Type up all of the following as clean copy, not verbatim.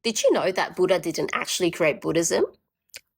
Did you know that Buddha didn't actually create Buddhism?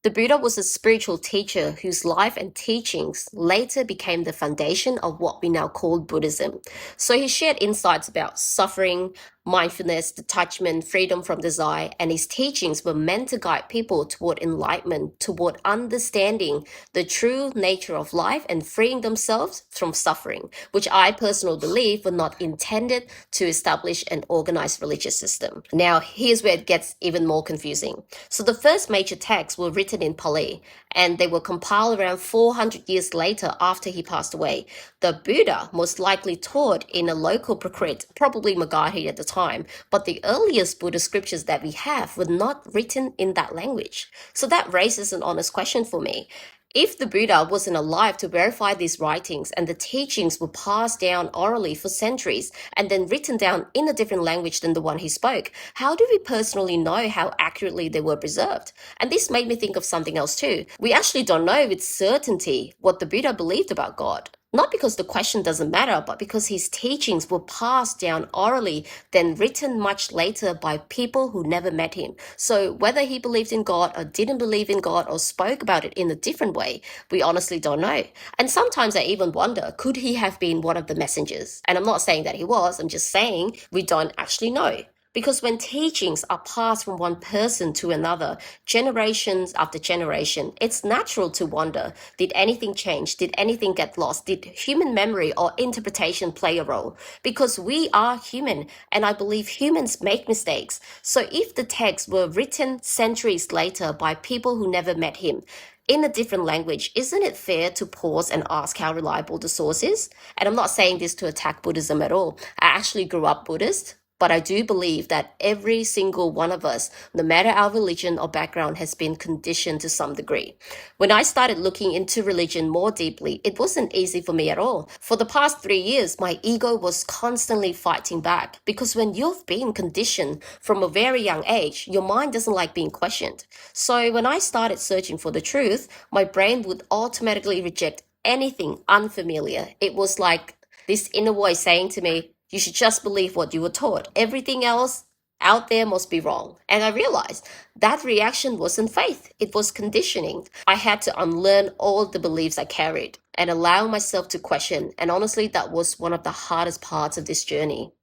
The Buddha was a spiritual teacher whose life and teachings later became the foundation of what we now call Buddhism. So he shared insights about suffering, mindfulness, detachment, freedom from desire, and his teachings were meant to guide people toward enlightenment, toward understanding the true nature of life and freeing themselves from suffering, which I personally believe were not intended to establish an organized religious system. Now, here's where it gets even more confusing. So the first major texts were written in Pali, and they were compiled around 400 years later after he passed away. The Buddha most likely taught in a local Prakrit, probably Magahi at the time, but the earliest Buddha scriptures that we have were not written in that language. So that raises an honest question for me. If the Buddha wasn't alive to verify these writings and the teachings were passed down orally for centuries and then written down in a different language than the one he spoke, how do we personally know how accurately they were preserved? And this made me think of something else too. We actually don't know with certainty what the Buddha believed about God. Not because the question doesn't matter, but because his teachings were passed down orally, then written much later by people who never met him. So whether he believed in God or didn't believe in God or spoke about it in a different way, we honestly don't know. And sometimes I even wonder, could he have been one of the messengers? And I'm not saying that he was, I'm just saying we don't actually know. Because when teachings are passed from one person to another, generations after generation, it's natural to wonder, did anything change? Did anything get lost? Did human memory or interpretation play a role? Because we are human, and I believe humans make mistakes. So if the texts were written centuries later by people who never met him, in a different language, isn't it fair to pause and ask how reliable the source is? And I'm not saying this to attack Buddhism at all. I actually grew up Buddhist. But I do believe that every single one of us, no matter our religion or background, has been conditioned to some degree. When I started looking into religion more deeply, it wasn't easy for me at all. For the past 3 years, my ego was constantly fighting back because when you've been conditioned from a very young age, your mind doesn't like being questioned. So when I started searching for the truth, my brain would automatically reject anything unfamiliar. It was like this inner voice saying to me, you should just believe what you were taught. Everything else out there must be wrong. And I realized that reaction wasn't faith, it was conditioning. I had to unlearn all the beliefs I carried and allow myself to question. And honestly, that was one of the hardest parts of this journey.